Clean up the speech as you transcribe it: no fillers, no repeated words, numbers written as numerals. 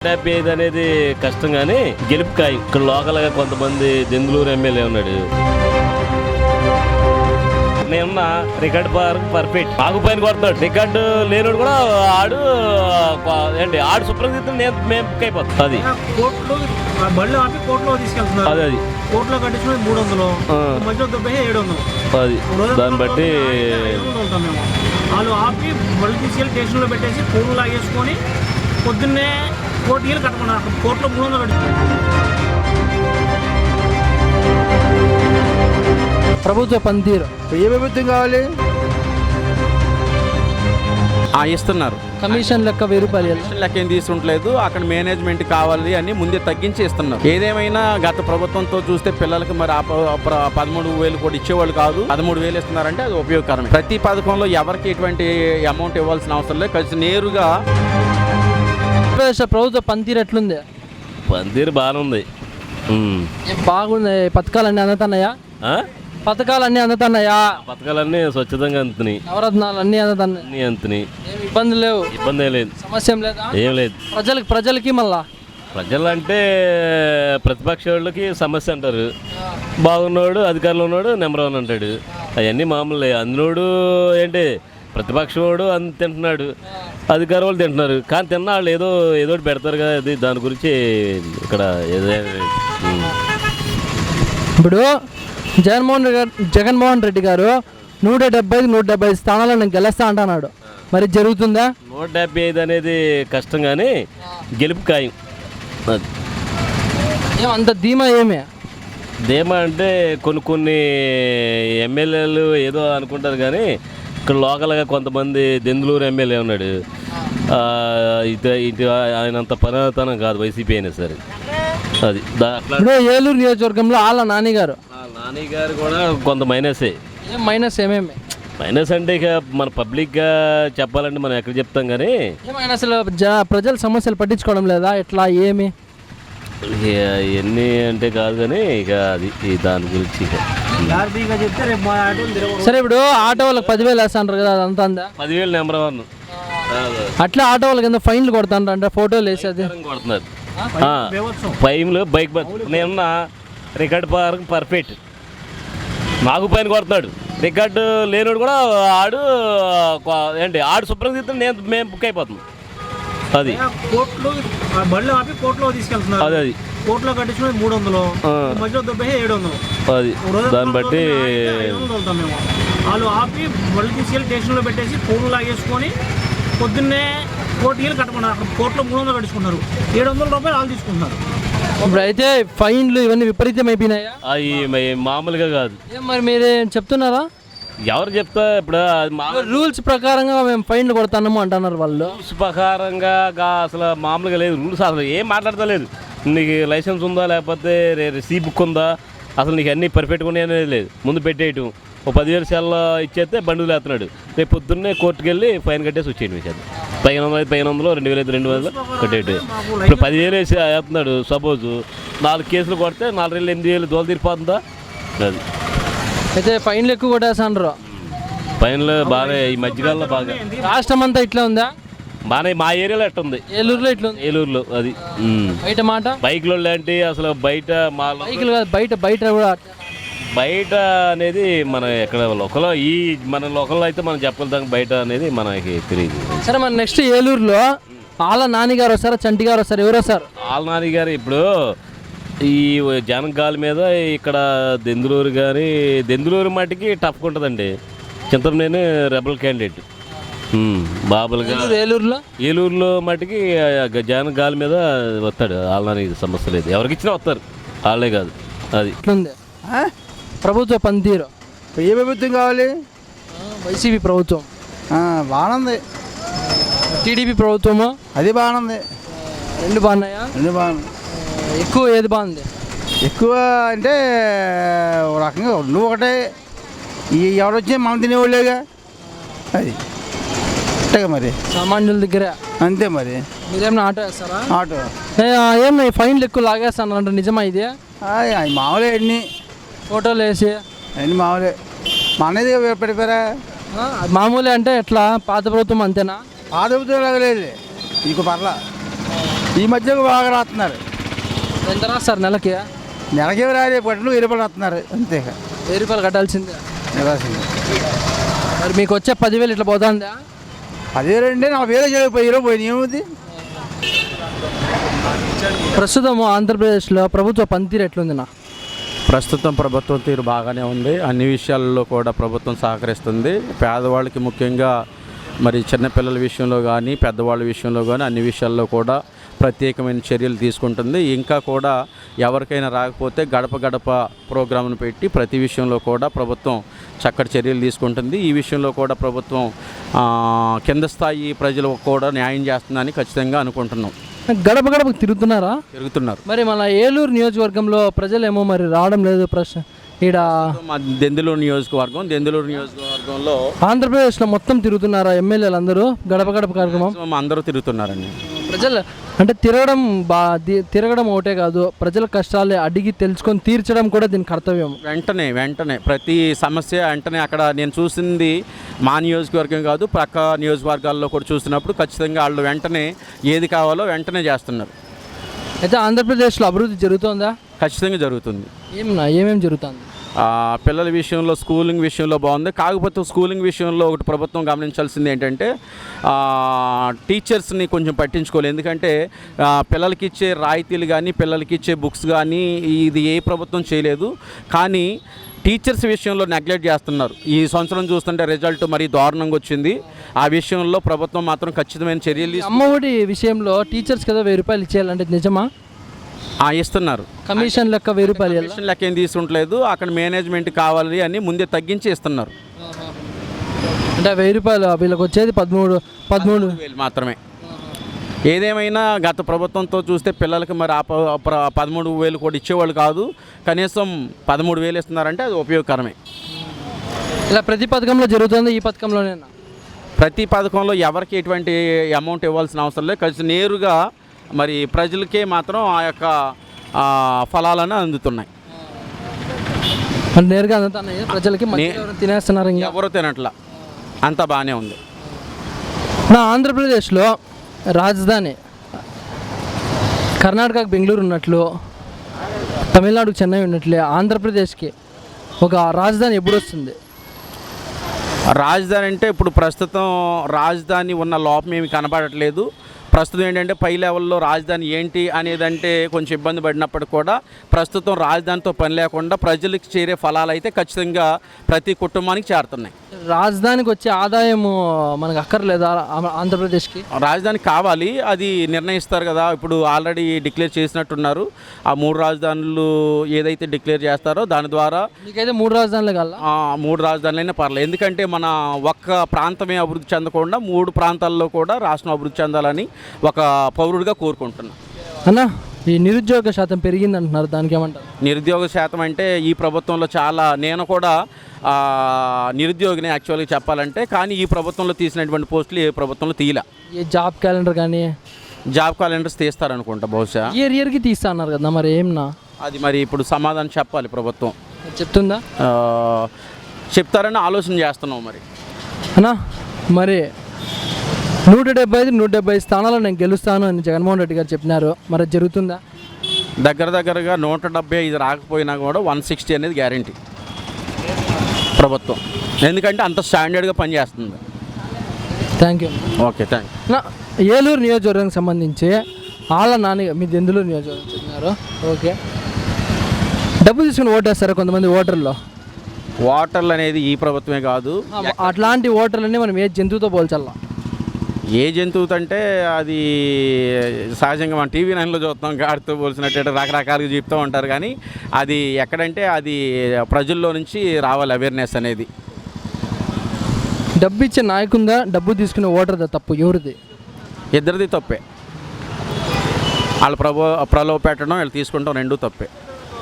75 అనేది కష్టం కానీ గెలుపు ఖాయం. ఇక్కడ లోకల్ గా కొంతమంది దెందులూరు ఎమ్మెల్యే ఉన్నాడు. నేనున్న రికార్డు పర్ఫెక్ట్ ఆగుపైన కొడతాడు. రికార్డు లేనుడు కూడా ఆడు ఏంటి ఆడు శుభ్రం చేస్తే మేము బుక్ అయిపోతాం. అది కోర్టులో బళ్ళు ఆపి కోర్టులో తీసుకెళ్తున్నారు. అది కోర్టులో కట్టించిన 300 మధ్యలో 700. అది దాన్ని బట్టి మేము వాళ్ళు ఆపి బళ్ళు తీసుకెళ్ళి స్టేషన్లో పెట్టేసి ఫోన్లు లాగేసుకొని పొద్దున్నే కోర్టుకి కట్టమన్నారు. కోర్టులో 300 కట్టి ప్రభుత్వ పనితీరు ఏ ప్రభుత్వం కావాలి ఇస్తున్నారు. కమిషన్ లెక్క 1000 రూపాయలు లెక్క ఏం తీసుకుంటలేదు. అక్కడ మేనేజ్మెంట్ కావాలి అని ముందే తగ్గించి ఇస్తున్నారు. ఏదేమైనా గత ప్రభుత్వంతో చూస్తే పిల్లలకి మరి 13,000 కూడా ఇచ్చేవాళ్ళు కాదు, 13,000 ఇస్తున్నారంటే అది ఉపయోగకరమే. ప్రతి పథకంలో ఎవరికి ఎటువంటి అమౌంట్ ఇవ్వాల్సిన అవసరం లేదు. కలిసి నేరుగా ప్రభుత్వ పనితీరు ఎట్లుంది? పనితీరు బాగానే ఉంది. బాగుంది. పథకాలన్నీ అందుతున్నాయా? పథకాలన్నీ అందుతున్నాయా? పథకాలన్నీ స్వచ్ఛతంగా అందుతున్నాయి. నవరత్నాలు అన్నీ అందుతున్నాయి. అందుతున్నాయి. ఏమి ఇబ్బందులు లేవు? ఇబ్బంది ఏం లేదు. సమస్య ఏం లేదా? ఏం లేదు. ప్రజలకి మళ్ళా ప్రజలంటే ప్రతిపక్ష వాళ్ళకి సమస్య అంటారు. బాగున్నాడు అధికారంలో ఉన్నాడు నెంబర్ 1 అంటాడు. అవన్నీ మామూలే. అందులోడు ఏంటి ప్రతిపక్షవాడు అంత తింటున్నాడు, అధికారం వాళ్ళు తింటున్నారు. కానీ తిన్న వాళ్ళు ఏదో పెడతారు కదా. అది దాని గురించి ఇక్కడ ఇప్పుడు జగన్మోహన్ రెడ్డి గారు 170 స్థానాలను గెలుస్తా అంటున్నాడు. మరి జరుగుతుందా? 175 అనేది కష్టం కానీ గెలుపు ఖాయం. అది ఏమంత ధీమా ఏమే? ధీమా అంటే కొన్ని ఎమ్మెల్యేలు ఏదో అనుకుంటారు కానీ ఇక్కడ లోకల్గా కొంతమంది దెందులూరు ఎమ్మెల్యే ఉన్నాడు. ఇటు ఆయనంత పనితనం కాదు వైసీపీ అయినా సరే. అది ఇప్పుడు ఏలూరు నియోజకవర్గంలో ఆళ్ళ నాని గారు కూడా కొంత మైనసే. ఏం మైనస్? ఏమేమి మైనస్ అంటే ఇక మన పబ్లిక్గా చెప్పాలంటే మనం ఎక్కడ చెప్తాం కానీ ఏమైనా అసలు ప్రజల సమస్యలు పట్టించుకోవడం లేదా? ఎట్లా ఏమి ఎన్ని అంటే కాదు కానీ ఇక అది దాని గురించి సరే. ఇప్పుడు ఆటో వాళ్ళకి 10,000 వేస్తాంటారు కదా, అదంతా అందా? 10,000 నెంబర్ 1. అట్లా ఆటో వాళ్ళకి కింద ఫైన్లు కొడతాంటారు అంటే ఫోటోలు వేసేది కొడుతున్నారు. ఫైన్లు బైక్ నేనున్న రికార్డు పర్ఫెక్ట్ నాకు పైన కొడుతున్నాడు. రికార్డు లేనుడు కూడా ఆడు ఏంటి ఆడు శుభ్రం చేస్తే మేము బుక్ అయిపోతాం. అది కోర్టులో బళ్ళు ఆపి కోర్టులో తీసుకెళ్తున్నారు. అది కోర్టులో కట్టించిన 300 మధ్యలో 700. అది దాన్ని బట్టి మేము వాళ్ళు ఆపి బళ్ళు తీసుకెళ్ళి స్టేషన్లో పెట్టేసి ఫోన్లు లాగేసుకొని పొద్దున్నే కోర్టుకి కట్టమన్నారు. కోర్టులో 300 కట్టించుకున్నారు. 700 రూపాయలు వాళ్ళు తీసుకుంటున్నారు. ఇప్పుడు అయితే ఫైన్లు ఇవన్నీ విపరీతం అయిపోయినాయా? అవి మామూలుగా కాదు. ఏం మరి మీరే చెప్తున్నారా? ఎవరు చెప్తా? ఇప్పుడు రూల్స్ ప్రకారంగా మేము ఫైన్లు కొడతాము అంటున్నారు వాళ్ళు. రూల్స్ ప్రకారంగా అసలు మామూలుగా లేదు. రూల్స్ అసలు ఏం మాట్లాడతలేదు. నీకు లైసెన్స్ ఉందా లేకపోతే సి బుక్ ఉందా, అసలు నీకు అన్నీ పర్ఫెక్ట్గా ఉన్నాయనేది లేదు. ముందు పెట్టేయటం, 10,000 సెల్ ఇచ్చేస్తే బండులు వేస్తున్నాడు. రేపు పొద్దున్నే కోర్టుకు వెళ్ళి ఫైన్ కట్టేసి వచ్చేయండి. వేసేది 500 2,000 కట్టేటు. ఇప్పుడు 10,000 వేసి వేస్తున్నాడు. సపోజ్ 4 కేసులు కొడితే 4,800 దోలు తీరిపోతుందా? అది అయితే ఫైన్లు ఎక్కువ కొట్టేసాండ్రు. ఫైన్లు బాగా ఈ మధ్యకాలంలో బాగా రాష్ట్రం అంతా ఇట్లా ఉందా? బాగా మా ఏరియాలో ఎట్టుంది. ఏలూరులో ఇట్లా ఉంది. ఏలూరులో అది బయట మాట బైక్లో లాంటి అసలు బయట మా బైకులు కాదు, బయట కూడా బయట అనేది మన ఎక్కడ లోకల్లో మన లోకల్లో అయితే మనం చెప్పగలుగుతాం. బయట అనేది మనకి తెలియదు. సరే, మన నెక్స్ట్ ఏలూరులో ఆళ్ళ నాని గారు వస్తారా, చంటి గారు వస్తారు? ఎవరు వస్తారు? ఆళ్ళ నాని గారు ఇప్పుడు ఈ జనగాలి మీద ఇక్కడ దెందులూరు మట్టికి టఫ్గా ఉంటుందండి. చింతమనేని రెబల్ క్యాండిడేట్ బాబులు గారు. ఏలూరులో మట్టికి జనగాలి మీద వస్తాడు. ఆళ్ళ నాని సమస్య లేదు. ఎవరికి ఇచ్చినా వస్తారు, వాళ్ళే కాదు. అది ఇట్లుంది ప్రభుత్వ పనితీరు. ఏ ప్రభుత్వం కావాలి? వైసీపీ ప్రభుత్వం బాగుంది. టీడీపీ ప్రభుత్వము అది బాగుంది. రెండు బాగున్నాయా? రెండు బాగుంది. ఎక్కువ ఏది బాగుంది? ఎక్కువ అంటే ఒక రకంగా రెండు ఒకటే. ఎవడొచ్చే మనం తినేవాళ్ళేగా. అది అంతేగా మరి, సామాన్యుల దగ్గర అంతే మరి. మీరేమన్నా ఆటో వేస్తారా? ఆటో ఏమన్నా ఫైన్లు ఎక్కువ లాగేస్తాను అంటే నిజమా ఇది? మామూలే. అన్నీ ఫోటోలు వేసి అన్నీ మామూలే. మా అనేది పెడిపోయారా? మామూలే అంటే ఎట్లా? పాత ప్రభుత్వం అంతేనా? పాత ప్రభుత్వం లాగలేదు. ఇంకో పర్లా ఈ మధ్య బాగా రాస్తున్నారు. ఎంత రాస్తారు నెలకి? నెలకే రాలే పట్టును 1000 రూపాయలు రాస్తున్నారు అంతే. 1000 రూపాయలు కట్టాల్సిందే. నిరాశంగా మరి మీకు వచ్చే 10,000 ఇట్లా పోతుందా? 10,000 అంటే 40,000 చేయకపోయి పోయినాయి ఏమవుతుంది. ప్రస్తుతం ఆంధ్రప్రదేశ్లో ప్రభుత్వ పనితీరు ఎట్లుందినా? ప్రస్తుతం ప్రభుత్వం తీరు బాగానే ఉంది. అన్ని విషయాల్లో కూడా ప్రభుత్వం సహకరిస్తుంది. పేదవాళ్ళకి ముఖ్యంగా మరి చిన్నపిల్లల విషయంలో కానీ పెద్దవాళ్ళ విషయంలో కానీ అన్ని విషయాల్లో కూడా ప్రత్యేకమైన చర్యలు తీసుకుంటుంది. ఇంకా కూడా ఎవరికైనా రాకపోతే గడప గడప ప్రోగ్రాంను పెట్టి ప్రతి విషయంలో కూడా ప్రభుత్వం చక్కటి చర్యలు తీసుకుంటుంది. ఈ విషయంలో కూడా ప్రభుత్వం కింద స్థాయి ప్రజలకు కూడా న్యాయం చేస్తుందని ఖచ్చితంగా అనుకుంటున్నాం. గడప గడపకు తిరుగుతున్నారు. మరి మన ఏలూరు నియోజకవర్గంలో ప్రజలేమో మరి రావడం లేదు. ప్రశ్న ఈడ దెందులూరు నియోజకవర్గంలో ఆంధ్రప్రదేశ్లో మొత్తం తిరుగుతున్నారా ఎమ్మెల్యేలు అందరూ? గడప గడప కార్యక్రమం అందరూ తిరుగుతున్నారండి. ప్రజలు అంటే తిరగడం ఒకటే కాదు, ప్రజల కష్టాలు అడిగి తెలుసుకొని తీర్చడం కూడా దీని కర్తవ్యం. వెంటనే ప్రతి సమస్య వెంటనే అక్కడ నేను చూసింది మా నియోజకవర్గం కాదు, ప్రక్క నియోజకవర్గాల్లో కూడా చూసినప్పుడు ఖచ్చితంగా వాళ్ళు వెంటనే ఏది కావాలో వెంటనే చేస్తున్నారు. అయితే ఆంధ్రప్రదేశ్లో అభివృద్ధి జరుగుతుందా? ఖచ్చితంగా జరుగుతుంది. ఏమేమి జరుగుతుంది? పిల్లల విషయంలో స్కూలింగ్ విషయంలో బాగుంది. కాకపోతే స్కూలింగ్ విషయంలో ఒకటి ప్రభుత్వం గమనించాల్సింది ఏంటంటే టీచర్స్ని కొంచెం పట్టించుకోలేదు. ఎందుకంటే పిల్లలకి ఇచ్చే రాయితీలు కానీ పిల్లలకి ఇచ్చే బుక్స్ కానీ ఇది ఏ ప్రభుత్వం చేయలేదు. కానీ టీచర్స్ విషయంలో నెగ్లెక్ట్ చేస్తున్నారు. ఈ సంవత్సరం చూస్తుంటే రిజల్ట్ మరీ దారుణంగా వచ్చింది. ఆ విషయంలో ప్రభుత్వం మాత్రం ఖచ్చితమైన చర్యలు. అమ్మఒడి విషయంలో టీచర్స్ కదా 1000 రూపాయలు ఇచ్చేయాలంటే నిజమా? ఇస్తున్నారు. కమిషన్ లెక్క 1000 రూపాయలు. కమిషన్ లెక్క ఏం తీసుకుంటలేదు. అక్కడ మేనేజ్మెంట్ కావాలి అని ముందే తగ్గించి ఇస్తున్నారు. అంటే 1000 రూపాయలు వీళ్ళకి వచ్చేది 13,000 మాత్రమే. ఏదేమైనా గత ప్రభుత్వంతో చూస్తే పిల్లలకి మరి 13,000 కూడా ఇచ్చేవాళ్ళు కాదు, కనీసం 13,000 ఇస్తున్నారంటే అది ఉపయోగకరమే. ఇలా ప్రతి పథకంలో జరుగుతుంది. ఈ పథకంలోనేనా? ప్రతి పథకంలో ఎవరికి ఎటువంటి అమౌంట్ ఇవ్వాల్సిన అవసరం లేదు. ఖచ్చితంగా నేరుగా మరి ప్రజలకే మాత్రం ఆ యొక్క ఫలాలను అందుతున్నాయి. నేరుగా అందుతున్నాయి ప్రజలకి. తినేస్తున్నారు, ఎవరు తినట్లా, అంతా బాగానే ఉంది. నా ఆంధ్రప్రదేశ్లో రాజధాని కర్ణాటకకు బెంగళూరు ఉన్నట్లు, తమిళనాడుకు చెన్నై ఉన్నట్లే ఆంధ్రప్రదేశ్కి ఒక రాజధాని ఎప్పుడు వస్తుంది? రాజధాని అంటే ఇప్పుడు ప్రస్తుతం రాజధాని ఉన్న లోపం ఏమి కనబడట్లేదు. ప్రస్తుతం ఏంటంటే పై లెవెల్లో రాజధాని ఏంటి అనేదంటే కొంచెం ఇబ్బంది పడినప్పటికి కూడా ప్రస్తుతం రాజధానితో పని లేకుండా ప్రజలకు చేరే ఫలాలు అయితే ఖచ్చితంగా ప్రతి కుటుంబానికి చేరుతున్నాయి. రాజధానికి వచ్చే ఆదాయం మనకు అక్కర్లేదా ఆంధ్రప్రదేశ్కి? రాజధాని కావాలి, అది నిర్ణయిస్తారు కదా. ఇప్పుడు ఆల్రెడీ డిక్లేర్ చేసినట్టున్నారు. ఆ 3 రాజధానులు ఏదైతే డిక్లేర్ చేస్తారో దాని ద్వారా మీకైతే 3 రాజధానులు కాదు. 3 రాజధానులైనా పర్లేదు. ఎందుకంటే మన ఒక్క ప్రాంతమే అభివృద్ధి చెందకుండా 3 ప్రాంతాల్లో కూడా రాష్ట్రం అభివృద్ధి చెందాలని ఒక పౌరుడిగా కోరుకుంటున్నా. అన్నా, ఈ నిరుద్యోగ శాతం పెరిగింది అంటున్నారు, దానికి ఏమంటారు? నిరుద్యోగ శాతం అంటే ఈ ప్రభుత్వంలో చాలా, నేను కూడా నిరుద్యోగిని యాక్చువల్గా చెప్పాలంటే, కానీ ఈ ప్రభుత్వంలో తీసినటువంటి పోస్టులు ఏ ప్రభుత్వంలో తీయలే. ఈ జాబ్ క్యాలెండర్ కానీ జాబ్ క్యాలెండర్స్ తీస్తారనుకుంటా బహుశా. ఇయర్కి తీస్తా అన్నారు కదా, మరి ఏమన్నా అది మరి ఇప్పుడు సమాధానం చెప్పాలి ప్రభుత్వం. చెప్తుందా? చెప్తారని ఆలోచన చేస్తున్నాం. మరి అన్నా, మరి 175 స్థానాలు నేను గెలుస్తాను అని జగన్మోహన్ రెడ్డి గారు చెప్పినారు. మరి జరుగుతుందా? దగ్గరగా 175 రాకపోయినా కూడా 160 అనేది గ్యారంటీ ప్రభుత్వం. ఎందుకంటే అంత స్టాండర్డ్గా పనిచేస్తుంది. Thank you. Okay, thank you. Eluru నియోజకవర్గానికి సంబంధించి ఆళ్ళ నాని మీ దెందులూరు నియోజకవర్గం చెప్పినారు. ఓకే, డబ్బు తీసుకుని ఓటేస్తారా కొంతమంది ఓటర్లు? ఓటర్లు అనేది ఈ ప్రభుత్వమే కాదు, అట్లాంటి ఓటర్లని మనం ఏ జంతువుతో పోల్చాలా? ఏ జంతువుతో అంటే అది సహజంగా మనం టీవీ 9లో చూస్తాం, గాడితో పోల్చినట్టు రకరకాలుగా చెప్తూ ఉంటారు. కానీ అది ఎక్కడంటే అది ప్రజల్లో నుంచి రావాలి అవేర్నెస్ అనేది. డబ్బు ఇచ్చే నాయకుందా, డబ్బు తీసుకునే ఓటర్దా తప్పు? ఎవరిది? ఇద్దరిది తప్పే. వాళ్ళు ప్రలోభ పెట్టడం, వీళ్ళు తీసుకుంటాం, రెండూ తప్పే.